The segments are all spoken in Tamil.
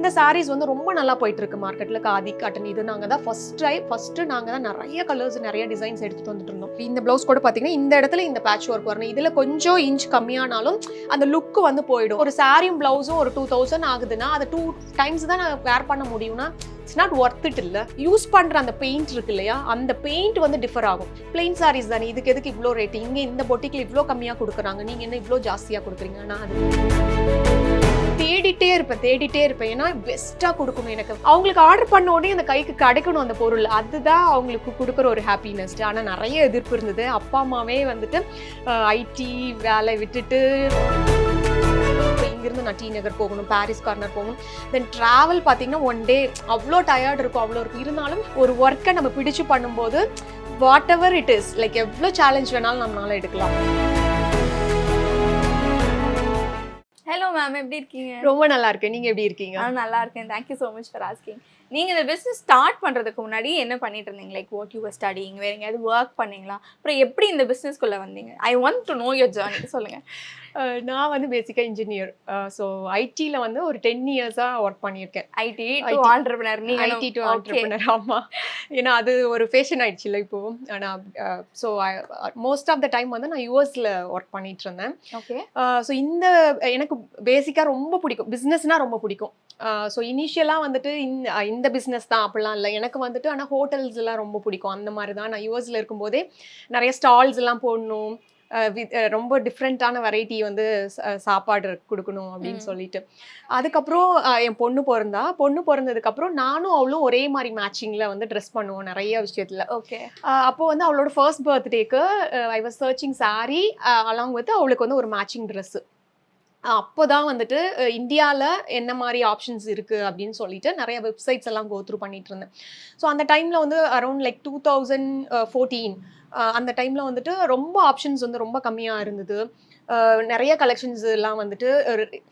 இந்த சாரீஸ் வந்து ரொம்ப நல்லா போயிட்டு இருக்கு மார்க்கெட்ல. காதி காட்டன் இது நாங்க தான் ஃபர்ஸ்ட் நாங்க தான் நிறைய கலர்ஸ் நிறைய டிசைன்ஸ் எடுத்துட்டு வந்துட்டு இருந்தோம். இந்த பிளவுஸ் கூட பாத்தீங்கன்னா இந்த இடத்துல இந்த பேட்ச் ஒர்க் வரணும், இதுல கொஞ்சம் இன்ச் கம்மியானாலும் அந்த லுக் வந்து போயிடும். ஒரு சாரியும் பிளவுஸும் ஒரு 2000 ஆகுதுன்னா அதை 2 டைம்ஸ் தான் நான் வேர் பண்ண முடியும்னா இட்ஸ் நாட் ஒர்த் இட். இல்ல யூஸ் பண்ற அந்த பெயிண்ட் இருக்கு இல்லையா, அந்த பெயிண்ட் வந்து டிஃபர் ஆகும். பிளெயின் சாரீஸ் தானே, இதுக்கு எதுக்கு இவ்வளோ ரேட், இங்க இந்த பொட்டிக்ல இவ்வளோ கம்மியா கொடுக்குறாங்க, நீங்க என்ன இவ்வளோ ஜாஸ்தியா கொடுக்குறீங்க. நான் அது தேடிட்டே இருப்பேன். ஏன்னா பெஸ்டா கொடுக்கணும். எனக்கு அவங்களுக்கு ஆர்டர் பண்ண உடனே அந்த கைக்கு கிடைக்கணும் அந்த பொருள், அதுதான் அவங்களுக்கு கொடுக்குற ஒரு ஹாப்பினஸ். ஆனா நிறைய எதிர்ப்பு இருந்தது. அப்பா அம்மாவே வந்துட்டு ஐடி வேலை விட்டுட்டு இங்கிருந்து நான் டி நகர் போகணும், பாரிஸ் கார்னர் போகணும், தென் டிராவல் பார்த்தீங்கன்னா 1 டே அவ்வளோ டயர்ட் இருக்கும், அவ்வளோ இருக்கும். இருந்தாலும் ஒரு ஒர்க்கை நம்ம பிடிச்சு பண்ணும்போது what ever it is, like எவ்வளோ சேலஞ்ச் வேணாலும் நம்மளால எடுக்கலாம். ஹலோ மேம், எப்படி இருக்கீங்க? ரொம்ப நல்லா இருக்கேன். நீங்க எப்படி இருக்கீங்க? நல்லா இருக்கேன். Thank you so much for asking. நீங்க இந்த பிஸ்னஸ் ஸ்டார்ட் பண்றதுக்கு முன்னாடி என்ன பண்ணிட்டு இருந்தீங்க? Like what you were studying, வேற எங்கேயாவது ஒர்க் பண்ணீங்களா? அப்புறம் எப்படி இந்த பிஸ்னஸ்க்குள்ள வந்தீங்க? I want to know your journey. சொல்லுங்க. நான் வந்து பேசிக்காக இன்ஜினியர். ஸோ ஐடியில் வந்து ஒரு 10 இயர்ஸாக ஒர்க் பண்ணியிருக்கேன். IT to entrepreneur. IT to entrepreneur. ஆமாம், ஏன்னா அது ஒரு ஃபேஷன் ஆயிடுச்சு இல்லை இப்போ. ஆனால் so most of the time வந்து நான் யூஎஸில் ஒர்க் பண்ணிட்டு இருந்தேன். ஓகே. ஸோ இந்த எனக்கு பேசிக்காக ரொம்ப பிடிக்கும், பிஸ்னஸ்னால் ரொம்ப பிடிக்கும். ஸோ இனிஷியலாக வந்துட்டு இந்த பிஸ்னஸ் தான் அப்படிலாம் இல்லை எனக்கு வந்துட்டு. ஆனால் ஹோட்டல்ஸ் எல்லாம் ரொம்ப பிடிக்கும். அந்த மாதிரி தான் நான் யூஎஸில் இருக்கும்போதே நிறைய ஸ்டால்ஸ் எல்லாம் போடணும், ரொம்ப டிஃப்ரெண்ட்டான வெரைட்டி வந்து சாப்பாடு கொடுக்கணும் அப்படின்னு சொல்லிட்டு. அதுக்கப்புறம் என் பொண்ணு பிறந்ததுக்கப்புறம் நானும் அவளும் ஒரே மாதிரி மேட்சிங்கில் வந்து ட்ரெஸ் பண்ணுவோம் நிறைய விஷயத்தில். ஓகே. அப்போ வந்து அவளோட ஃபர்ஸ்ட் பர்த்டேக்கு I was searching sari along with அவளுக்கு வந்து ஒரு மேட்சிங் ட்ரெஸ்ஸு. அப்போ தான் வந்துட்டு இந்தியாவில் என்ன மாதிரி ஆப்ஷன்ஸ் இருக்குது அப்படின்னு சொல்லிட்டு நிறைய வெப்சைட்ஸ் எல்லாம் கோ த்ரூ பண்ணிட்டு இருந்தேன். ஸோ அந்த டைமில் வந்து அரௌண்ட் லைக் 2014 அந்த டைமில் வந்துட்டு ரொம்ப ஆப்ஷன்ஸ் வந்து ரொம்ப கம்மியாக இருந்தது. நிறைய கலெக்ஷன்ஸ் எல்லாம் வந்துட்டு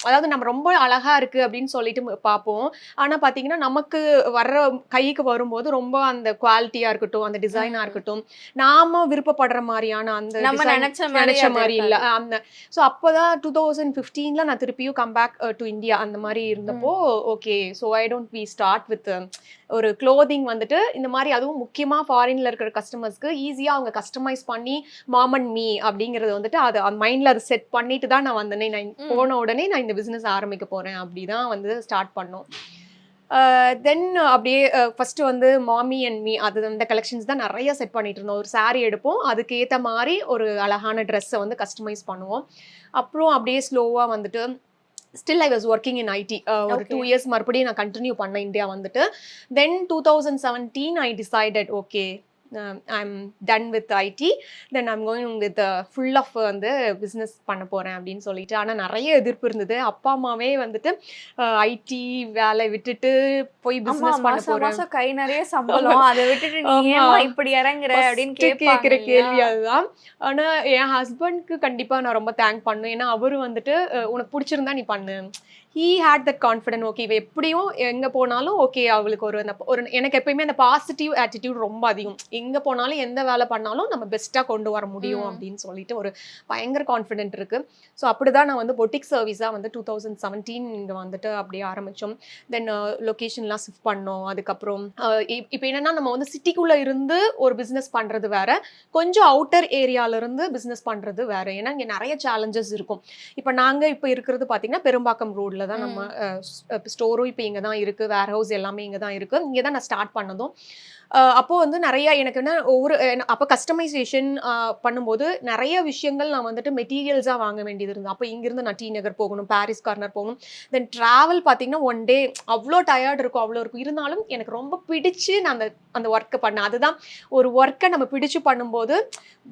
அதாவது நம்ம ரொம்ப அழகா இருக்கு அப்படின்னு சொல்லிட்டு பார்ப்போம். ஆனால் பார்த்தீங்கன்னா நமக்கு வர்ற கைக்கு வரும்போது ரொம்ப அந்த குவாலிட்டியா இருக்கட்டும், அந்த டிசைனா இருக்கட்டும், நாம விருப்பப்படுற மாதிரியான அந்த நினைச்ச மாதிரி இல்லை அந்த. ஸோ அப்போதான் 2015 நான் திருப்பியும் கம் பேக் டு இந்தியா அந்த மாதிரி இருந்தப்போ okay, so I don't we start with ஒரு க்ளோதிங் வந்துட்டு இந்த மாதிரி. அதுவும் முக்கியமாக ஃபாரின்ல இருக்கிற கஸ்டமர்ஸ்க்கு ஈஸியாக அவங்க கஸ்டமைஸ் பண்ணி மாம் அண்ட் மீ அப்படிங்கிறது வந்துட்டு அது மைண்டில் அதை செட் பண்ணிட்டு தான் நான் வந்தேனே. நான் போன உடனே நான் இந்த பிஸ்னஸ் ஆரம்பிக்க போகிறேன் அப்படி தான் வந்து ஸ்டார்ட் பண்ணோம். தென் அப்படியே ஃபஸ்ட்டு வந்து மாமி அண்ட் மீ அது அந்த கலெக்ஷன்ஸ் தான் நிறைய செட் பண்ணிட்டு இருந்தோம். ஒரு சாரீ எடுப்போம், அதுக்கு ஏற்ற மாதிரி ஒரு அழகான ட்ரெஸ்ஸை வந்து கஸ்டமைஸ் பண்ணுவோம். அப்புறம் அப்படியே ஸ்லோவாக வந்துட்டு still I was working in IT. ஒரு 2 இயர்ஸ் மறுபடியும் நான் கண்டினியூ பண்ணேன் இந்தியா வந்துட்டு. Then 2017 I decided okay I'm done with IT, then I'm going with full of வந்து பிஸ்னஸ் பண்ண போகிறேன் அப்படின்னு சொல்லிட்டு. ஆனால் நிறைய எதிர்ப்பு இருந்தது. அப்பா அம்மாவே வந்துட்டு ஐடி வேலை விட்டுட்டு போய் பிஸ்னஸ் பண்ண போகிறேன், கை நிறைய சம்பளம், அதை விட்டுட்டு நீ இப்படி இறங்குற அப்படின்னு கேட்குற கேள்வி அதுதான். ஆனால் என் ஹஸ்பண்ட்க்கு கண்டிப்பாக நான் ரொம்ப தேங்க் பண்ணுவேன். ஏன்னா அவரு வந்துட்டு உனக்கு பிடிச்சிருந்தா நீ பண்ணு, he had that confidence. Okay, இவ எப்படியும் எங்கே போனாலும் ஓகே, அவளுக்கு ஒரு எனக்கு எப்பயுமே அந்த பாசிட்டிவ் ஆட்டிடியூட் ரொம்ப அதிகம். எங்கே போனாலும் எந்த வேலை பண்ணாலும் நம்ம பெஸ்ட்டாக கொண்டு வர முடியும் அப்படின்னு சொல்லிட்டு ஒரு பயங்கர கான்ஃபிடென்ட் இருக்குது. ஸோ அப்படி தான் நான் வந்து பொட்டிக் சர்வீஸாக வந்து 2017 இங்கே வந்துட்டு அப்படியே ஆரம்பித்தோம். தென் லொக்கேஷன்லாம் ஷிஃப்ட் பண்ணோம். அதுக்கப்புறம் இப்போ என்னென்னா நம்ம வந்து சிட்டிக்குள்ளே இருந்து ஒரு பிஸ்னஸ் பண்ணுறது வேறு, கொஞ்சம் அவுட்டர் ஏரியாவிலேருந்து பிஸ்னஸ் பண்ணுறது வேறு. ஏன்னா இங்கே நிறைய சேலஞ்சஸ் இருக்கும். இப்போ நாங்கள் இப்போ இருக்கிறது பார்த்தீங்கன்னா பெரும்பாக்கம் ரோடில் தான் நம்ம ஸ்டோரும் இப்போ இங்கே தான் இருக்குது, வேர் ஹவுஸ் எல்லாமே இங்கே தான் இருக்குது. இங்கே தான் நான் ஸ்டார்ட் பண்ணதும். அப்போ வந்து நிறைய எனக்கு என்ன அப்போ கஸ்டமைசேஷன் பண்ணும்போது நிறைய விஷயங்கள் நான் வந்துட்டு மெட்டீரியல்ஸாக வாங்க வேண்டியது இருந்தது. அப்போ இங்கிருந்து நான் டி நகர் போகணும், பாரிஸ் கார்னர் போகணும், தென் ட்ராவல் பார்த்தீங்கன்னா 1 டே அவ்வளோ டயர்ட் இருக்கும், அவ்வளோ இருக்கும். இருந்தாலும் எனக்கு ரொம்ப பிடிச்சு நான் அந்த ஒர்க்கை பண்ணேன். அதுதான் ஒரு ஒர்க்கை நம்ம பிடிச்சு பண்ணும்போது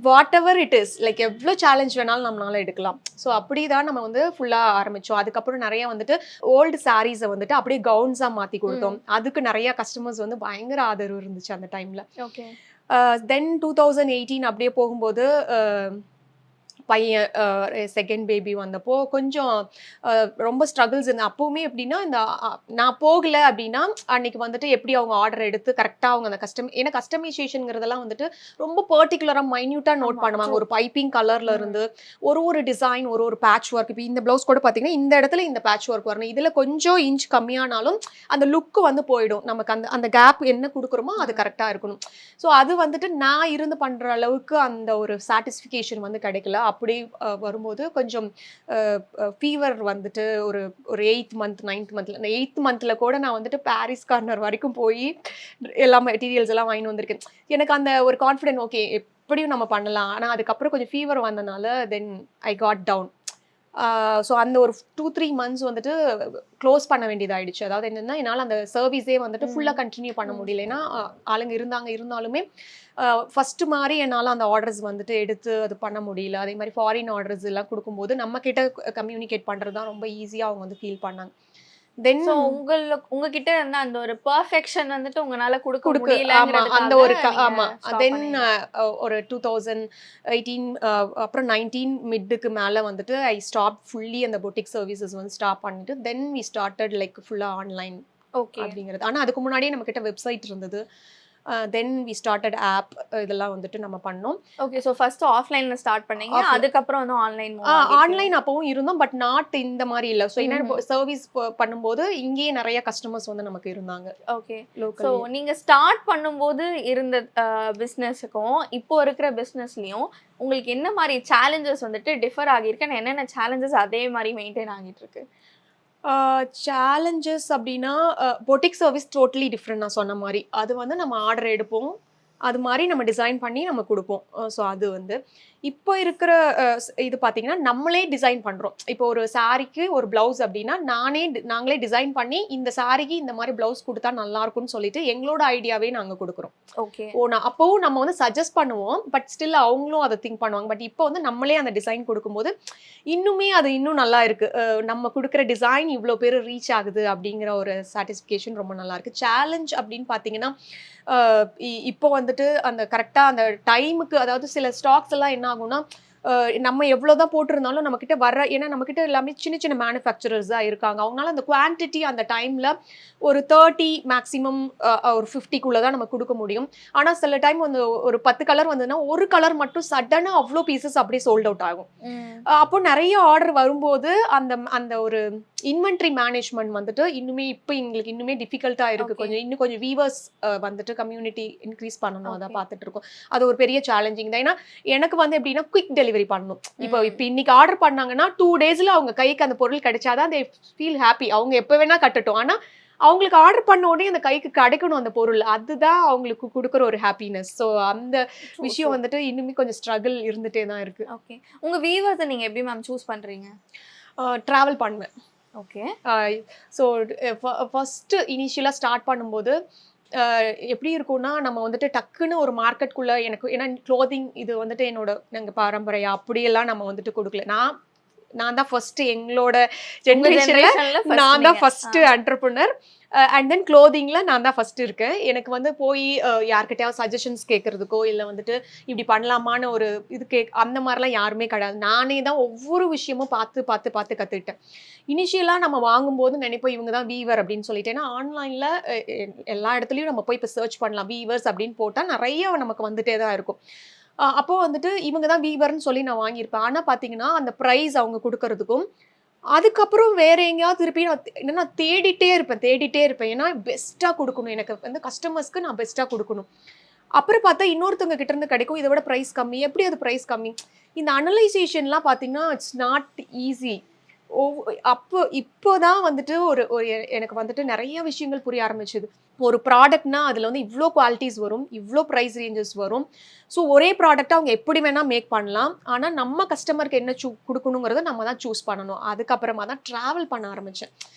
what ever it is, like எவ்வளோ சேலஞ்ச் வேணாலும் நம்மளால எடுக்கலாம். ஸோ அப்படி தான் நம்ம வந்து ஃபுல்லாக ஆரம்பித்தோம். அதுக்கப்புறம் நிறைய வந்துட்டு ஓல்டு சாரீஸை வந்துட்டு அப்படியே கவுன்ஸாக மாற்றி கொடுத்தோம். அதுக்கு நிறைய கஸ்டமர்ஸ் வந்து பயங்கர ஆதரவு இருந்துச்சு அந்த டைம்ல. ஓகே. தென் 2018 அப்படியே போகும்போது பையன் செகண்ட் பேபி வந்தப்போ கொஞ்சம் ரொம்ப ஸ்ட்ரகிள்ஸ் இருந்தது. அப்பவுமே எப்படின்னா இந்த நான் போகல அப்படின்னா அன்னைக்கு வந்துட்டு எப்படி அவங்க ஆர்டர் எடுத்து கரெக்டாக அவங்க அந்த ஏன்னா கஸ்டமைசேஷனுங்கிறதெல்லாம் வந்துட்டு ரொம்ப பர்டிகுலராக மைன்யூட்டாக நோட் ஆமா, பண்ணுவாங்க. true. ஒரு பைப்பிங் கலர்ல இருந்து ஒரு டிசைன் ஒரு பேட்ச் ஒர்க். இப்போ இந்த ப்ளவுஸ் கூட பார்த்தீங்கன்னா இந்த இடத்துல இந்த பேட்ச் ஒர்க் வரணும். இதில் கொஞ்சம் இன்ச் கம்மியானாலும் அந்த லுக்கு வந்து போயிடும். நமக்கு அந்த அந்த கேப் என்ன கொடுக்குறோமோ அது கரெக்டாக இருக்கணும். ஸோ அது வந்துட்டு நான் இருந்து பண்ணுற அளவுக்கு அந்த ஒரு சாட்டிஸ்ஃபிகேஷன் வந்து கிடைக்கல. அப்படி வரும்போது கொஞ்சம் ஃபீவர் வந்துட்டு ஒரு ஒரு 8th மந்த் 9th மந்த்ல அந்த 8th மந்த்ல கூட நான் வந்துட்டு பாரிஸ் கார்னர் வரைக்கும் போய் எல்லா மெட்டீரியல்ஸ் எல்லாம் வாங்கிட்டு வந்திருக்கேன். எனக்கு அந்த ஒரு கான்ஃபிடென்ட் ஓகே எப்படியும் நம்ம பண்ணலாம். ஆனால் அதுக்கப்புறம் கொஞ்சம் ஃபீவர் வந்தனால தென் ஐ காட் டவுன். ஸோ அந்த ஒரு 2-3 மந்த்ஸ் வந்துட்டு க்ளோஸ் பண்ண வேண்டியதாயிடுச்சு. அதாவது என்னன்னா என்னால் அந்த சர்வீஸே வந்துட்டு ஃபுல்லாக கண்டினியூ பண்ண முடியல. ஏன்னா ஆளுங்க இருந்தாலுமே ஃபர்ஸ்ட் மாதிரி என்னால் அந்த ஆர்டர்ஸ் வந்துட்டு எடுத்து அது பண்ண முடியல. அதே மாதிரி ஃபாரின் ஆர்டர்ஸ் எல்லாம் கொடுக்கும்போது நம்ம கிட்ட கம்யூனிகேட் பண்ணுறது தான் ரொம்ப ஈஸியாக அவங்க வந்து ஃபீல் பண்ணாங்க. தென் சோ உங்ககிட்ட இருந்த அந்த ஒரு பெர்ஃபெக்ஷன் வந்துட்டு உங்களால கொடுக்க ஆமா முடியலங்கிறதுக்காக அந்த ஒரு ஆமா stop தென் பண்ணீங்க. ஒரு 2018 அப்புறம் 19 மிட்டுக்கு மேல வந்துட்டு ஐ ஸ்டாப் ஃபுல்லி அந்த பொட்டிக் சர்வீசஸ் வந்து ஸ்டாப் பண்ணிட்டு தென் வி ஸ்டார்டட் லைக் ஃபுல்லா ஆன்லைன் ஓகே. அப்படிங்கிறது. ஆனா அதுக்கு முன்னாடியே நம்ம கிட்ட வெப்சைட் இருந்தது. தென் வி ஸ்டார்டட் ஆப் இதெல்லாம் வந்துட்டு நம்ம பண்ணோம். ஓகே. சோ ஃபர்ஸ்ட் ஆஃப்லைன்ல ஸ்டார்ட் பண்ணீங்க. அதுக்கப்புறம் வந்து ஆன்லைன் ஆன்லைன் அப்பவும் இருந்தோம் பட் நாட் இந்த மாதிரி இல்ல. ஸோ என்ன சர்வீஸ் பண்ணும்போது இங்கேயே நிறைய கஸ்டமர்ஸ் வந்து நமக்கு இருந்தாங்க. ஓகே. சோ லோக்கல் நீங்க ஸ்டார்ட் பண்ணும்போது இருந்த பிசினஸுக்கும் இப்போ இருக்கிற பிசினஸ்லயும் உங்களுக்கு என்ன மாதிரி சேலஞ்சஸ் வந்துட்டு டிஃபர் ஆகியிருக்கு? என்னென்ன சேலஞ்சஸ் அதே மாதிரி மெயின்டைன் ஆகிட்டு இருக்கு? சேலஞ்சஸ் அப்படின்னா பொட்டிக் சர்வீஸ் டோட்டலி டிஃப்ரெண்ட் நான் சொன்ன மாதிரி. அது வந்து நம்ம ஆர்டர் எடுப்போம். அது மாதிரி நம்ம டிசைன் பண்ணி நம்ம குடுப்போம். ஸோ அது வந்து இப்போ இருக்கிற இது பார்த்தீங்கன்னா, நம்மளே டிசைன் பண்றோம். இப்போ ஒரு சாரிக்கு ஒரு ப்ளவுஸ் அப்படின்னா, நாங்களே டிசைன் பண்ணி இந்த சாரிக்கு இந்த மாதிரி ப்ளவுஸ் குடுத்தா நல்லா இருக்கும்னு சொல்லிட்டு எங்களோட ஐடியாவே நாங்க குடுக்குறோம். ஓகே. அப்பவும் நம்ம வந்து சஜஸ்ட் பண்ணுவோம். பட் ஸ்டில் அவங்களும் அத திங்க் பண்ணுவாங்க. பட் இப்போ வந்து நம்மளே அந்த டிசைன் குடுக்கும்போது, இன்னும் நல்லா இருக்கு. நம்ம குடுக்குற டிசைன் இவ்ளோ பேரு ரீச் ஆகுது அப்படிங்கிற ஒரு சாட்டிஸ்ஃபிகேஷன் ரொம்ப நல்லா இருக்கு. சேலஞ்ச் அப்படின்னு பார்த்தீங்கன்னா, அ இப்போ வந்துட்டு அந்த கரெக்ட்டா அந்த டைமுக்கு அதாவது சில ஸ்டாக்ஸ் எல்லாம் என்ன ஆகும்னா, நம்ம எவ்வளோதான் போட்டிருந்தாலும் நம்மகிட்ட ஏன்னா நம்மகிட்ட எல்லாமே சின்ன சின்ன மேனுஃபேக்சரர்ஸ் தான் இருக்காங்க. அவங்களால அந்த குவான்டிட்டி அந்த டைம்ல ஒரு 30 மேக்ஸிமம் ஒரு 50க்குள்ள தான் நம்ம குடுக்க முடியும். ஆனா சில டைம் வந்து ஒரு 10 கலர் வந்ததுன்னா, ஒரு கலர் மட்டும் சடனா அவ்ளோ பீசஸ் அப்படியே சோல்ட் அவுட் ஆகும். அப்போ நெறைய ஆர்டர் வரும்போது அந்த அந்த ஒரு இன்வென்டரி மேனேஜ்மென்ட் வந்துட்டு இப்போ எங்களுக்கு இன்னுமே டிஃபிகல்ட்டா இருக்கு. இன்னும் கொஞ்சம் வீவர்ஸ் வந்துட்டு கம்யூனிட்டி இன்க்ரீஸ் பண்ணணும். அதான் பார்த்துட்டு இருக்கோம். அது ஒரு பெரிய சேலஞ்சிங் தான். ஏன்னா எனக்கு வந்து எப்படின்னா குயிக் டெலிவரி பண்ணணும். இப்போ இன்னைக்கு ஆர்டர் பண்ணாங்கன்னா 2 டேஸ்ல அவங்க கைக்கு அந்த பொருள் கிடைச்சாதான் தே ஃபீல் ஹாப்பி. அவங்க எப்ப வேணா கட்டட்டும். ஆனா அவங்களுக்கு ஆர்டர் பண்ண உடனே அந்த கைக்கு கிடைக்கணும் அந்த பொருள். அதுதான் அவங்களுக்கு குடுக்குற ஒரு ஹாப்பினஸ். ஸோ அந்த விஷயம் வந்துட்டு இன்னுமே கொஞ்சம் ஸ்ட்ரகிள் இருந்துட்டே தான் இருக்கு. ஓகே. உங்க வியூவர்ஸ நீங்க எப்படி மேம் சூஸ் பண்றீங்க? டிராவல் பண்ணுவேன். ஓகே. ஸோ ஃபர்ஸ்ட் இனிஷியலா ஸ்டார்ட் பண்ணும்போது எப்படி இருக்கும்னா, நம்ம வந்துட்டு டக்குன்னு ஒரு மார்க்கெட்குள்ள ஏன்னா க்ளோதிங் இது வந்துட்டு நாங்க பாரம்பரியம் அப்படியெல்லாம் நம்ம வந்துட்டு குடுக்கல. நான் தான் ஃபர்ஸ்ட் எங்களோட ஜெனரேஷன்ல நான் தான் ஃபர்ஸ்ட் என்டர்பிரினர். அண்ட் தென் க்ளோதிங்ல நான் தான் ஃபர்ஸ்ட் இருக்கேன். எனக்கு வந்து போய் யார்கிட்டயாவது சஜஷன்ஸ் கேட்கறதுக்கோ இல்ல வந்துட்டு இப்படி பண்ணலாமான்னு ஒரு அந்த மாதிரிலாம் யாருமே கிடையாது. நானே தான் ஒவ்வொரு விஷயமும் பார்த்து கத்துக்கிட்டேன். இனிஷியலா நம்ம வாங்கும்போது நினைப்போம் இவங்க தான் வீவர் அப்படின்னு சொல்லிட்டு. ஏன்னா ஆன்லைன்ல எல்லா இடத்துலயும் நம்ம போய் இப்போ சர்ச் பண்ணலாம். வீவர்ஸ் அப்படின்னு போட்டா நிறைய நமக்கு வந்துட்டே தான் இருக்கும். அப்போ வந்துட்டு இவங்க தான் வீவர்ன்னு சொல்லி நான் வாங்கியிருப்பேன். ஆனா பார்த்தீங்கன்னா, அந்த பிரைஸ் அவங்க குடுக்கறதுக்கும், அதுக்கப்புறம் வேற எங்கேயாவது திருப்பி நான் தேடிட்டே இருப்பேன். ஏன்னா பெஸ்ட்டா குடுக்கணும். எனக்கு வந்து கஸ்டமர்ஸ்க்கு நான் பெஸ்ட்டா குடுக்கணும். அப்புறம் பார்த்தா இன்னொருத்தவங்க கிட்ட இருந்து கிடைக்கும். இத விட பிரைஸ் கம்மி. எப்படி அது பிரைஸ் கம்மி? இந்த அனலைசேஷன்லாம் பார்த்தீங்கன்னா, இட்ஸ் நாட் ஈஸி. இப்போ தான் வந்துட்டு ஒரு ஒரு எனக்கு வந்துட்டு நெறைய விஷயங்கள் புரிய ஆரம்பிச்சது. ஒரு ப்ராடக்ட்னா அதுல வந்து இவ்ளோ குவாலிட்டீஸ் வரும். இவ்ளோ பிரைஸ் ரேஞ்சஸ் வரும். ஸோ ஒரே ப்ராடக்ட்டா அவங்க எப்படி வேணா மேக் பண்ணலாம். ஆனா நம்ம கஸ்டமருக்கு என்ன குடுக்கணுங்கிறத நம்ம தான் சூஸ் பண்ணணும். அதுக்கப்புறமா தான் டிராவல் பண்ண ஆரம்பிச்சேன்.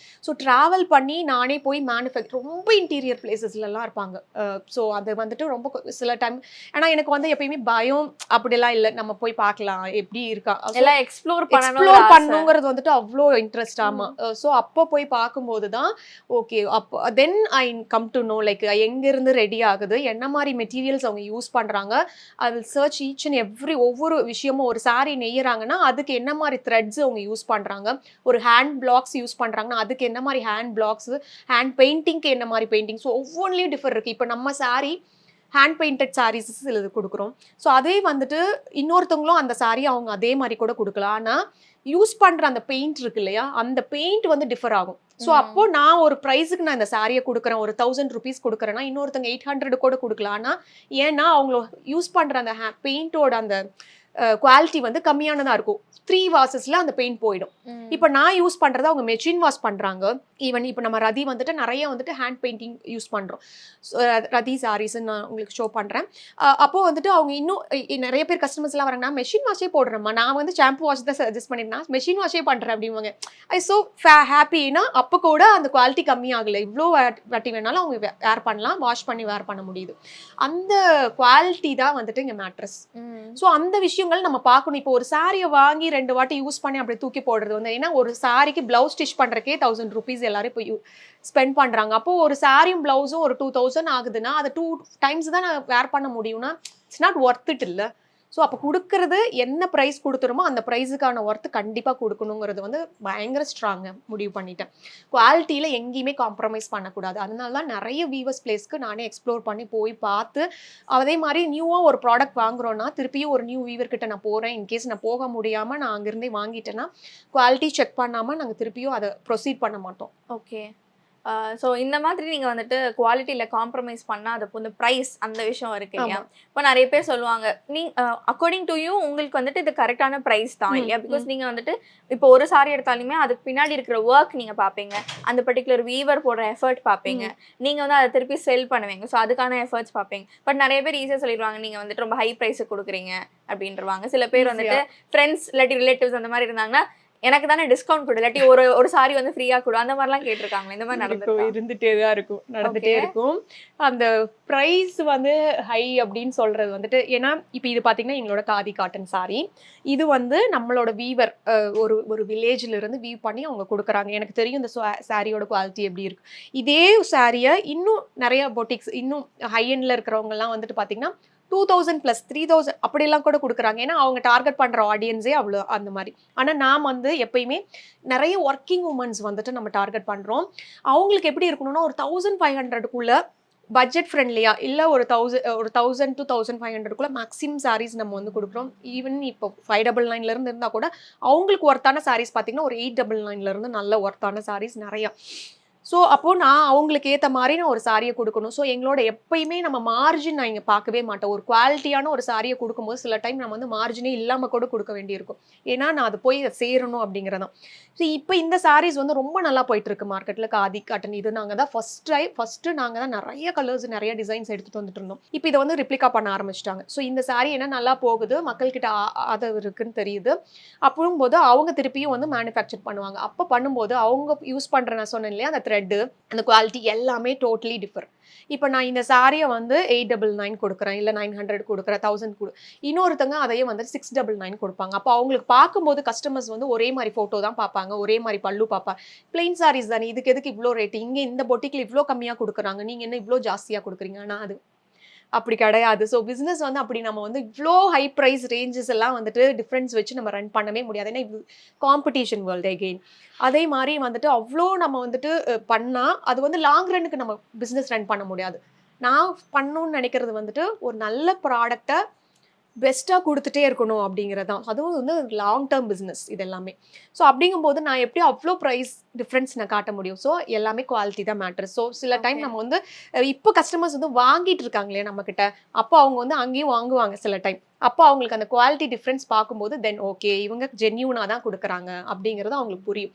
ஸோ டிராவல் பண்ணி நானே போய் ரொம்ப இன்டீரியர் பிளேசஸ்லலாம் இருப்பாங்க. ஸோ அது வந்துட்டு ரொம்ப சில டைம் ஆனா எனக்கு வந்து எப்பயுமே பயம் அப்படிலாம் இல்ல. நம்ம போய் பார்க்கலாம். எப்படி இருக்கா எல்லாம் எக்ஸ்ப்ளோர் எக்ஸ்ப்ளோர் பண்ணணுங்கிறது வந்துட்டு அவ்வளோ இன்ட்ரெஸ்ட். ஆமா. ஸோ அப்போ போய் பார்க்கும்போது தான் ஓகே. அப்போ then I come to know like எங்கேருந்து ரெடி ஆகுது, என்ன மாதிரி மெட்டீரியல்ஸ் அவங்க யூஸ் பண்ணுறாங்க. அது சர்ச் ஈச் அண்ட் எவ்ரி ஒவ்வொரு விஷயமும் ஒரு saree நெய்யறாங்கன்னா அதுக்கு என்ன மாதிரி த்ரெட்ஸ் அவங்க யூஸ் பண்ணுறாங்க, ஒரு ஹேண்ட் பிளாக்ஸ் யூஸ் பண்ணுறாங்கன்னா அதுக்கு என்ன மாதிரி ஹேண்ட் பிளாக்ஸ், ஹேண்ட் பெயிண்டிங்க்கு என்ன மாதிரி பெயிண்டிங். ஸோ ஒவ்வொன்றிலையும் டிஃபர் இருக்குது. இப்போ நம்ம saree ஹேண்ட் பெயிண்டட் சாரீஸ் சிலது கொடுக்குறோம். ஸோ அதே வந்துட்டு இன்னொருத்தவங்களும் அந்த saree அவங்க அதே மாதிரி கூட கொடுக்கலாம். ஆனால் யூஸ் பண்ணுற அந்த பெயிண்ட் இருக்கு இல்லையா, அந்த பெயிண்ட் வந்து டிஃபர் ஆகும். ஸோ அப்போ நான் ஒரு ப்ரைஸுக்கு நான் இந்த சாரியை கொடுக்குறேன், ஒரு 1000 ருபீஸ் கொடுக்குறேன்னா இன்னொருத்தங்க 800 கூட கொடுக்கலாம். ஆனால் ஏன்னா அவங்க யூஸ் பண்ணுற அந்த பெயிண்டோட அந்த குவாலிட்டி வந்து கம்மியானதாக இருக்கும். 3 வாஷஸ்ல அந்த பெயிண்ட் போயிடும். இப்போ நான் யூஸ் பண்ணுறத அவங்க மெஷின் வாஷ் பண்ணுறாங்க. ஈவன் இப்போ நம்ம ரதி வந்துட்டு நிறைய வந்துட்டு ஹேண்ட் பெயிண்டிங் யூஸ் பண்ணுறோம். ரதி சாரீஸ்ன்னு நான் உங்களுக்கு ஷோ பண்ணுறேன். அப்போது வந்துட்டு அவங்க இன்னும் நிறைய பேர் கஸ்டமர்ஸ்லாம் வராங்கன்னா மெஷின் வாஷே போடுறேம்மா, நான் வந்து ஷாம்பு வாஷ் தான் சஜஸ்ட் பண்ணியிருந்தேன், மெஷின் வாஷே பண்ணுறேன் அப்படிவாங்க. ஐ ஸோ ஹாப்பினா அப்போ கூட அந்த குவாலிட்டி கம்மியாகலை. இவ்வளோ வாட்டி வேணாலும் அவங்க வேர் பண்ணலாம், வாஷ் பண்ணி வேர் பண்ண முடியுது. அந்த குவாலிட்டி தான் வந்துட்டு இங்கே மேட்ரஸ். ஸோ அந்த விஷயங்கள் நம்ம பார்க்கணும். இப்போ ஒரு சாரியை வாங்கி 2 வாட்டி யூஸ் பண்ணி அப்படி தூக்கி போடுறது வந்து, ஏன்னா ஒரு சாரிக்கு பிளவுஸ் ஸ்டிச் பண்ணுறக்கே 1000 ருபீஸ் எல்லாரும் இப்போ ஸ்பெண்ட் பண்ணுறாங்க. அப்போ ஒரு சாரியும் பிளவுஸும் ஒரு 2000 ஆகுதுன்னா அதை 2 டைம்ஸ் தான் நான் வேர் பண்ண முடியும்னா இட்ஸ் நாட் ஒர்த் இட் இல்லை. ஸோ அப்போ கொடுக்கறது என்ன ப்ரைஸ் கொடுத்துருமோ அந்த ப்ரைஸுக்கான ஒர்த்து கண்டிப்பாக கொடுக்கணுங்கிறது வந்து பயங்கர ஸ்ட்ராங்காக முடிவு பண்ணிட்டேன். குவாலிட்டியில் எங்கேயுமே காம்ப்ரமைஸ் பண்ணக்கூடாது. அதனால தான் நிறைய வீவர்ஸ் பிளேஸ்க்கு நானே எக்ஸ்ப்ளோர் பண்ணி போய் பார்த்து, அதே மாதிரி நியூவாக ஒரு ப்ராடக்ட் வாங்குறோன்னா திருப்பியும் ஒரு நியூ வீவர் கிட்ட நான் போகிறேன். இன்கேஸ் நான் போக முடியாமல் நான் அங்கேருந்தே வாங்கிட்டேன்னா குவாலிட்டி செக் பண்ணாமல் நாங்கள் திருப்பியும் அதை ப்ரொசீட் பண்ண மாட்டோம். ஓகே. ஸோ இந்த மாதிரி நீங்கள் வந்துட்டு குவாலிட்டியில் காம்ப்ரமைஸ் பண்ணால் அது இந்த ப்ரைஸ் அந்த விஷயம் இருக்கு இல்லையா. இப்போ நிறைய பேர் சொல்லுவாங்க அக்கார்டிங் டு யூ உங்களுக்கு வந்துட்டு இது கரெக்டான ப்ரைஸ் தான் இல்லையா. பிகாஸ் நீங்கள் வந்துட்டு இப்போ ஒரு சாரி எடுத்தாலுமே அதுக்கு பின்னாடி இருக்கிற ஒர்க் நீங்கள் பார்ப்பீங்க, அந்த பர்டிகுலர் வீவர் போடுற எஃபர்ட் பார்ப்பீங்க, நீங்கள் வந்து அதை திருப்பி செல் பண்ணுவீங்க. ஸோ அதுக்கான எஃபர்ட்ஸ் பார்ப்பீங்க. பட் நிறைய பேர் ஈஸியாக சொல்லிடுவாங்க நீங்கள் வந்துட்டு ரொம்ப ஹை ப்ரைஸுக்கு கொடுக்குறீங்க அப்படின்றவாங்க. சில பேர் வந்துட்டு ஃப்ரெண்ட்ஸ் இல்லாட்டி ரிலேட்டிவ்ஸ் அந்த மாதிரி இருந்தாங்கன்னா எனக்கு தானே டிஸ்கவுண்ட் கொடு, இல்லாட்டி ஒரு சாரி வந்து ஃப்ரீயா கொடு, அந்த மாதிரிலாம் கேட்டிருக்காங்க. இந்த மாதிரி இருந்துட்டே தான் இருக்கும், நடந்துட்டே இருக்கும். அந்த ப்ரைஸ் வந்து ஹை அப்படின்னு சொல்றது வந்துட்டு, ஏன்னா இப்போ இது பார்த்தீங்கன்னா எங்களோட காதி காட்டன் சாரி, இது வந்து நம்மளோட வீவர் ஒரு வில்லேஜ்ல இருந்து வீவ் பண்ணி அவங்க கொடுக்குறாங்க. எனக்கு தெரியும் இந்த சாரியோட குவாலிட்டி எப்படி இருக்கு. இதே சாரியை இன்னும் நிறைய பொட்டிக்ஸ் இன்னும் ஹை எண்ட்ல இருக்கிறவங்கலாம் வந்துட்டு பார்த்தீங்கன்னா 2000 + 3000 அப்படியெல்லாம் கூட கொடுக்குறாங்க. ஏன்னா அவங்க டார்கெட் பண்ணுற ஆடியன்ஸே அவ்வளோ அந்த மாதிரி. ஆனால் நாம் வந்து எப்பயுமே நிறைய ஒர்க்கிங் உமன்ஸ் வந்துட்டு நம்ம டார்கெட் பண்ணுறோம். அவங்களுக்கு எப்படி இருக்கணும்னா ஒரு 1500க்குள்ள பட்ஜெட் ஃப்ரெண்ட்லியா இல்லை ஒரு 1000 to 1500க்குள்ள மேக்ஸிமம் சாரீஸ் நம்ம வந்து கொடுக்குறோம். ஈவன் இப்போ 599 இருந்தால் கூட அவங்களுக்கு ஒர்த்தான சாரீஸ் பார்த்தீங்கன்னா ஒரு 899 நல்ல ஒர்த்தான சாரீஸ் நிறையா. ஸோ அப்போது நான் அவங்களுக்கு ஏற்ற மாதிரி நான் ஒரு சாரியை கொடுக்கணும். ஸோ எங்களோட எப்பயுமே நம்ம மார்ஜின் நான் இங்கே பார்க்கவே மாட்டோம். ஒரு குவாலிட்டியான ஒரு சாரியை கொடுக்கும்போது சில டைம் நம்ம வந்து மார்ஜினே இல்லாமல் கூட கொடுக்க வேண்டியிருக்கும். ஏன்னா நான் அது போய் சேரணும் அப்படிங்கிறதான். ஸோ இப்போ இந்த சாரீஸ் வந்து ரொம்ப நல்லா போயிட்டுருக்கு மார்க்கெட்டில். காதி காட்டன் இது நாங்கள் தான் ஃபஸ்ட்டு நாங்கள் தான் நிறைய கலர்ஸ் நிறைய டிசைன்ஸ் எடுத்துகிட்டு வந்துட்டு இருந்தோம். இப்போ இதை வந்து ரிப்ளிகா பண்ண ஆரம்பிச்சிட்டாங்க. ஸோ இந்த சாரி என்ன நல்லா போகுது, மக்கள்கிட்ட ஆதரவு இருக்குன்னு தெரியுது. அப்பவும் போது அவங்க திருப்பியும் வந்து மேனுஃபேக்சர் பண்ணுவாங்க. அப்போ பண்ணும்போது அவங்க யூஸ் பண்ணுற நான் சொன்னேன் இல்லையா அந்த த்ரெட்டு, அந்த குவாலிட்டி எல்லாமே டோட்டலி டிஃபர். இப்போ நான் இந்த சாரியை வந்து 899 கொடுக்குறேன், இல்லை 900 கொடுக்குறேன், 1000 கொடு, இன்னொருத்தங்க அதையே வந்து 699 கொடுப்பாங்க. அப்போ அவங்களுக்கு பார்க்கும்போது கஸ்டமர்ஸ் வந்து ஒரே மாதிரி ஃபோட்டோ தான் பார்ப்பாங்க, ஒரே மாதிரி பல்லு பார்ப்பாங்க. பிளெயின் சாரீஸ் தானே, இதுக்கு எதுக்கு இவ்வளோ ரேட்டு, இங்கே இந்த பொட்டிக்கில் இவ்வளோ கம்மியாக கொடுக்குறாங்க, நீங்கள் என்ன இவ்வளோ ஜாஸ்தியாக கொடுக்குறீங்க. ஆனால் அது அப்படி கிடையாது. ஸோ பிஸ்னஸ் வந்து அப்படி நம்ம வந்து இவ்வளோ ஹை ப்ரைஸ் ரேஞ்சஸ் எல்லாம் வந்துட்டு டிஃப்ரென்ஸ் வச்சு நம்ம ரன் பண்ணவே முடியாது. ஏன்னா இது காம்படிஷன் வேர்ல்டு அகெயின். அதே மாதிரி வந்துட்டு அவ்வளோ நம்ம வந்துட்டு பண்ணால் அது வந்து லாங் ரன்னுக்கு நம்ம பிஸ்னஸ் ரன் பண்ண முடியாது. நான் பண்ணணும்னு நினைக்கிறது வந்துட்டு ஒரு நல்ல ப்ராடக்டை பெஸ்ட்டாக கொடுத்துட்டே இருக்கணும் அப்படிங்கிறது தான். அதுவும் வந்து லாங் டேர்ம் பிஸ்னஸ் இது எல்லாமே. ஸோ அப்படிங்கும்போது நான் எப்படி அவ்வளோ ப்ரைஸ் டிஃப்ரென்ஸ் நான் காட்ட முடியும். ஸோ எல்லாமே குவாலிட்டி தான் மேட்டர். ஸோ சில டைம் நம்ம வந்து இப்போ கஸ்டமர்ஸ் வந்து வாங்கிட்டு இருக்காங்க இல்லையா நம்மக்கிட்ட, அப்போ அவங்க வந்து அங்கேயும் வாங்குவாங்க சில டைம். அப்போ அவங்களுக்கு அந்த குவாலிட்டி டிஃப்ரென்ஸ் பார்க்கும்போது தென் ஓகே இவங்க ஜென்யூனாக தான் கொடுக்குறாங்க அப்படிங்கிறது அவங்களுக்கு புரியும்.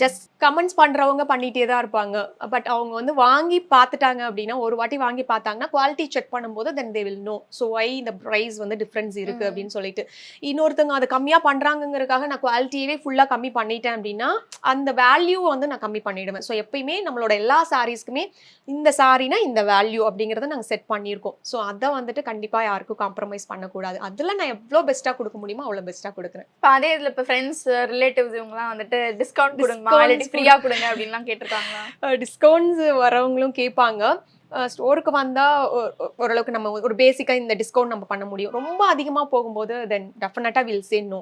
ஜஸ்ட் கமெண்ட்ஸ் பண்ணுறவங்க பண்ணிகிட்டே தான் இருப்பாங்க. பட் அவங்க வந்து வாங்கி பார்த்துட்டாங்க அப்படின்னா, ஒரு வாட்டி வாங்கி பார்த்தாங்கன்னா குவாலிட்டி செக் பண்ணும்போது then they will know. So why இந்த ப்ரைஸ் வந்து டிஃப்ரென்ஸ் இருக்குது அப்படின்னு சொல்லிட்டு. இன்னொருத்தவங்க அதை கம்மியாக பண்ணுறாங்கிறதுக்காக நான் குவாலிட்டியவே ஃபுல்லாக கம்மி பண்ணிட்டேன் அப்படின்னா அந்த வேல்யூ வந்து நான் கம்மி பண்ணிடுவேன். ஸோ எப்பயுமே நம்மளோட எல்லா சாரீஸ்க்குமே இந்த சாரினா இந்த வேல்யூ அப்படிங்கிறத நாங்கள் செட் பண்ணியிருக்கோம். ஸோ அதை வந்துட்டு கண்டிப்பாக யாருக்கும் காம்ப்ரமைஸ் பண்ணக்கூடாது. அதுல நான் எவ்வளோ பெஸ்ட்டாக கொடுக்க முடியுமோ அவ்வளோ பெஸ்ட்டாக கொடுக்குறேன். இப்போ அதே இதில் இப்போ ஃப்ரெண்ட்ஸ் ரிலேட்டிவ்ஸ் இவங்கலாம் வந்துட்டு டிஸ்கவுண்ட் கொடுங்கம்மா, Discounts இல்லாட்டி ஃப்ரீயாக கொடுங்க அப்படின்லாம் கேட்டிருக்காங்களா? டிஸ்கவுண்ட்ஸ் வரவங்களும் கேட்பாங்க. ஸ்டோருக்கு வந்தால் ஓரளவுக்கு நம்ம ஒரு பேசிக்காக இந்த டிஸ்கவுண்ட் நம்ம பண்ண முடியும். ரொம்ப அதிகமாக போகும்போது தென் டெஃபினட்டாக வில் சே நோ.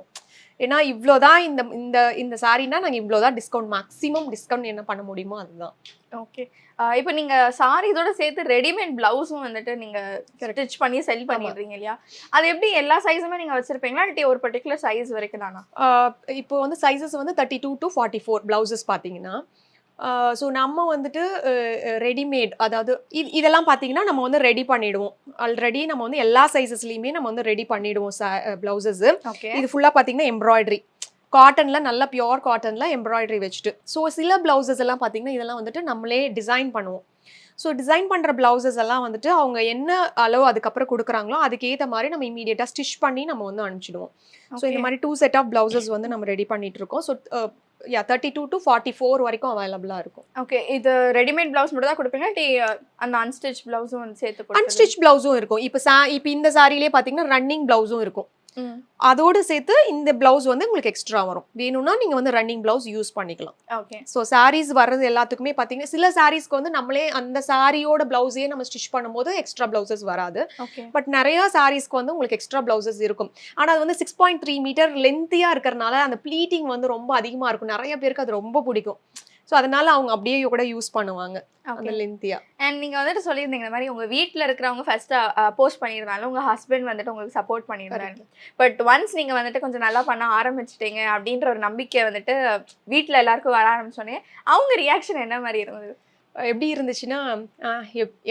ஏன்னா இவ்வளோதான் இந்த இந்த இந்த சாரீனா நாங்கள் இவ்வளோதான் டிஸ்கவுண்ட், மேக்ஸிமம் டிஸ்கவுண்ட் என்ன பண்ண முடியுமோ அதுதான். ஓகே. இப்போ நீங்க சாரி இதோட சேர்த்து ரெடிமேட் பிளவுஸும் வந்துட்டு நீங்க ஸ்டிச் பண்ணி செல் பண்ணிடுறீங்க இல்லையா? அது எப்படி எல்லா சைஸுமே நீங்க வச்சிருப்பீங்களா, இல்லாட்டி ஒரு பர்டிகுலர் சைஸ் வரைக்கும் தானா? இப்போ வந்து சைஸஸ் வந்து 32 to 44 பிளவுசஸ் பார்த்தீங்கன்னா, ஸோ நம்ம வந்துட்டு ரெடிமேட், அதாவது இதெல்லாம் பார்த்தீங்கன்னா நம்ம வந்து ரெடி பண்ணிடுவோம். ஆல்ரெடி நம்ம வந்து எல்லா சைஸஸ்லையுமே நம்ம வந்து ரெடி பண்ணிடுவோம் பிளவுசஸ். ஓகே. இது ஃபுல்லாக பார்த்தீங்கன்னா எம்ப்ராய்டரி, காட்டன்ல நல்ல பியோர் காட்டன்ல எம்ப்ராய்டரி வச்சுட்டு. ஸோ சில பிளவுசஸ் எல்லாம் பார்த்தீங்கன்னா இதெல்லாம் வந்துட்டு நம்மளே டிசைன் பண்ணுவோம். ஸோ டிசைன் பண்ணுற பிளவுசஸ் எல்லாம் வந்துட்டு அவங்க என்ன அளவு அதுக்கப்புறம் கொடுக்குறாங்களோ அதுக்கேற்ற மாதிரி நம்ம இமீடியட்டாக ஸ்டிச் பண்ணி நம்ம வந்து அனுப்பிச்சிடுவோம். ஸோ இந்த மாதிரி 2 செட் ஆஃப் பிளவுசஸ் வந்து நம்ம ரெடி பண்ணிட்டு இருக்கோம். ஸோ 32 to 44 வரைக்கும் அவைலபிளாக இருக்கும். ஓகே. இது ரெடிமேட் பிளவுஸ் மட்டும் தான் கொடுப்பீங்க, இல்லாட்டி அந்த அன்ஸ்டிச் பிளவுஸும் வந்து சேர்த்து கொடுப்பீங்க? அன்ஸ்டிச் பிளவுஸும் இருக்கும். இப்போ இந்த சாரிலே பார்த்தீங்கன்னா ரன்னிங் பிளவுஸும் இருக்கும். அதோடு சேர்த்து இந்த பிளவுஸ் வந்து உங்களுக்கு எக்ஸ்ட்ரா வரும். வேணும்னா நீங்க வந்து ரன்னிங் பிளவுஸ் யூஸ் பண்ணிக்கலாம். ஓகே. ஸோ சாரீஸ் வர்றது எல்லாத்துக்குமே பார்த்தீங்கன்னா சில சாரீஸ்க்கு வந்து நம்மளே அந்த சாரியோட பிளவுஸே நம்ம ஸ்டிச் பண்ணும்போது எக்ஸ்ட்ரா பிளவுசஸ் வராது. ஓகே. பட் நிறைய சாரீஸ்க்கு வந்து உங்களுக்கு எக்ஸ்ட்ரா பிளவுசஸ் இருக்கும். ஆனால் அது வந்து 6.3 மீட்டர் லென்த்தியாக இருக்கிறனால அந்த ப்ளீட்டிங் வந்து ரொம்ப அதிகமாக இருக்கும். நிறைய பேருக்கு அது ரொம்ப பிடிக்கும். ஸோ அதனால அவங்க அப்படியே கூட யூஸ் பண்ணுவாங்க அந்த லென்த்தியா. அண்ட் நீங்க வந்துட்டு சொல்லியிருந்தீங்க இந்த மாதிரி உங்க வீட்டில் இருக்கிறவங்க ஃபர்ஸ்ட் போஸ்ட் பண்ணியிருந்தாலும் உங்க ஹஸ்பண்ட் வந்துட்டு உங்களுக்கு சப்போர்ட் பண்ணியிருந்தாங்க. பட் ஒன்ஸ் நீங்க வந்துட்டு கொஞ்சம் நல்லா பண்ண ஆரம்பிச்சிட்டீங்க அப்படின்ற ஒரு நம்பிக்கை வந்துட்டு வீட்டில் எல்லாருக்கும் வர ஆரம்பிச்சோன்னே அவங்க ரியாக்ஷன் என்ன மாதிரி இருந்தது? எப்படி இருந்துச்சுன்னா,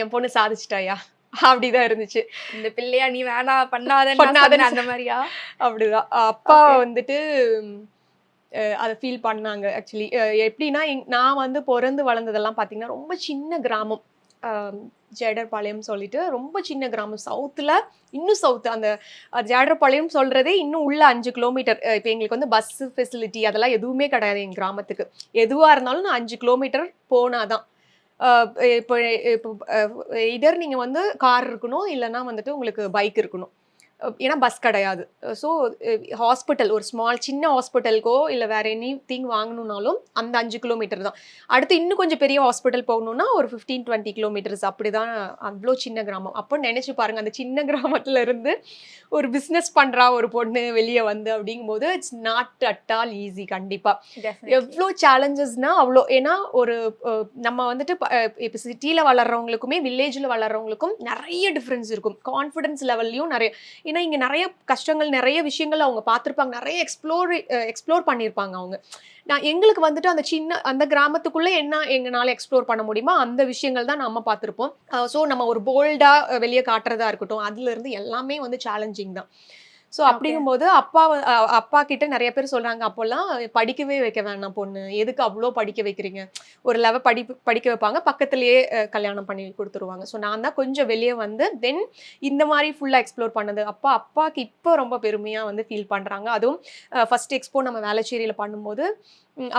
என் பொண்ணு சாதிச்சிட்டாயா அப்படிதான் இருந்துச்சு. இந்த பிள்ளையா நீ வேணா பண்ணாத அந்த மாதிரியா? அப்படிதான். அப்பா வந்துட்டு அதை ஃபீல் பண்ணாங்க. ஆக்சுவலி எப்படின்னா நான் வந்து பிறந்து வளர்ந்ததெல்லாம் பார்த்தீங்கன்னா ரொம்ப சின்ன கிராமம், ஜேடர்பாளையம் சொல்லிட்டு ரொம்ப சின்ன கிராமம். சவுத்தில் இன்னும் சவுத்து, அந்த ஜேடர்பாளையம் சொல்கிறதே இன்னும் உள்ள 5 கிலோமீட்டர். இப்போ எங்களுக்கு வந்து பஸ்ஸு ஃபெசிலிட்டி அதெல்லாம் எதுவுமே கிடையாது எங்கள் கிராமத்துக்கு. எதுவாக இருந்தாலும் நான் 5 கிலோமீட்டர் போனாதான். இப்போ இப்போ இதர் நீங்கள் வந்து கார் இருக்கணும், இல்லைன்னா வந்துட்டு உங்களுக்கு பைக் இருக்கணும். ஏன்னா பஸ் கிடையாது. ஸோ ஹாஸ்பிட்டல், ஒரு சின்ன ஹாஸ்பிட்டலுக்கோ இல்லை வேற எனி திங் வாங்கணுன்னாலும் அந்த 5 கிலோமீட்டர் தான். அடுத்து இன்னும் கொஞ்சம் பெரிய ஹாஸ்பிட்டல் போகணுன்னா ஒரு 15-20 கிலோமீட்டர்ஸ். அப்படி தான், அவ்வளோ சின்ன கிராமம். அப்போ நினச்சி பாருங்க, அந்த சின்ன கிராமத்துல இருந்து ஒரு பிஸ்னஸ் பண்ணுறா ஒரு பொண்ணு வெளியே வந்து அப்படிங்கும்போது it's not at all easy. கண்டிப்பாக எவ்வளோ சேலஞ்சஸ்னா அவ்வளோ. ஏன்னா ஒரு நம்ம வந்துட்டு இப்போ சிட்டியில் வளர்கிறவங்களுக்குமே வில்லேஜில் வளர்கிறவங்களுக்கும் நிறைய டிஃப்ரென்ஸ் இருக்கும். கான்ஃபிடன்ஸ் லெவல்லையும் நிறைய, ஏன்னா இங்கே நிறைய கஷ்டங்கள், நிறைய விஷயங்கள் அவங்க பார்த்துருப்பாங்க, நிறைய எக்ஸ்ப்ளோர் பண்ணியிருப்பாங்க அவங்க. எங்களுக்கு வந்துட்டு அந்த கிராமத்துக்குள்ளே என்ன எங்களால் எக்ஸ்ப்ளோர் பண்ண முடியுமோ அந்த விஷயங்கள் தான் நம்ம பார்த்துருப்போம். ஸோ நம்ம ஒரு போல்டாக வெளியே காட்டுறதா இருக்கட்டும், அதுலேருந்து எல்லாமே வந்து சேலஞ்சிங் தான். ஸோ அப்படிங்கும்போது அப்பா கிட்ட நிறைய பேர் சொல்கிறாங்க, அப்போல்லாம் படிக்கவே வைக்க வேணாம் பொண்ணு, எதுக்கு அவ்வளோ படிக்க வைக்கிறீங்க, ஒரு லெவல் படிக்க வைப்பாங்க, பக்கத்துலேயே கல்யாணம் பண்ணி கொடுத்துருவாங்க. ஸோ நான் தான் கொஞ்சம் வெளியே வந்து தென் இந்த மாதிரி ஃபுல்லாக எக்ஸ்ப்ளோர் பண்ணது. அப்பாவுக்கு இப்போ ரொம்ப பெருமையாக வந்து ஃபீல் பண்ணுறாங்க. அதுவும் ஃபர்ஸ்ட் எக்ஸ்போ நம்ம வேளச்சேரியில் பண்ணும்போது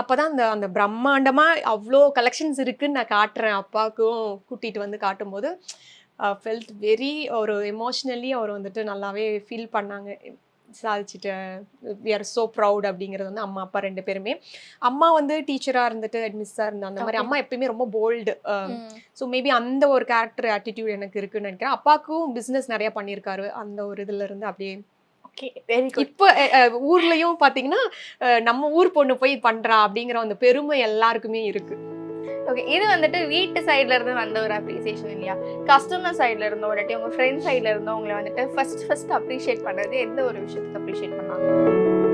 அப்போ தான் அந்த பிரம்மாண்டமாக அவ்வளோ கலெக்ஷன்ஸ் இருக்குதுன்னு நான் காட்டுறேன். அப்பாவுக்கும் கூட்டிகிட்டு வந்து காட்டும்போது ஃபெல்ட் வெரி ஒரு எமோஷ்னலி அவர் வந்துட்டு நல்லாவே ஃபீல் பண்ணாங்க. சாதிச்சுட்டேன், வி ஆர் ஸோ ப்ரவுட் அப்படிங்கிறது வந்து அம்மா அப்பா 2 பேருமே. அம்மா வந்து டீச்சராக இருந்துட்டு அட்மிஸாக இருந்தா அந்த மாதிரி. அம்மா எப்பயுமே ரொம்ப போல்டு. ஸோ மேபி அந்த ஒரு கேரக்டர் ஆட்டிடியூட் எனக்கு இருக்குன்னு நினைக்கிறேன். அப்பாவுக்கும் பிஸ்னஸ் நிறையா பண்ணியிருக்காரு. அந்த ஒரு இதுல இருந்து அப்படியே இப்போ ஊர்லயும் பார்த்தீங்கன்னா நம்ம ஊர் பொண்ணு போய் பண்றா அப்படிங்கிற அந்த பெருமை எல்லாருக்குமே இருக்கு. ஓகே. இது வந்துட்டு வீட்டு சைட்ல இருந்து வந்த ஒரு அப்ரிசியேஷன் இல்லையா? கஸ்டமர் சைட்ல இருந்தோ இல்லாட்டி உங்க ஃப்ரெண்ட் சைட்ல இருந்தோ உங்களை வந்துட்டு ஃபர்ஸ்ட் அப்ரிஷியேட் பண்ணது எந்த ஒரு விஷயத்துக்கு அப்ரிஷியேட் பண்ணாங்க?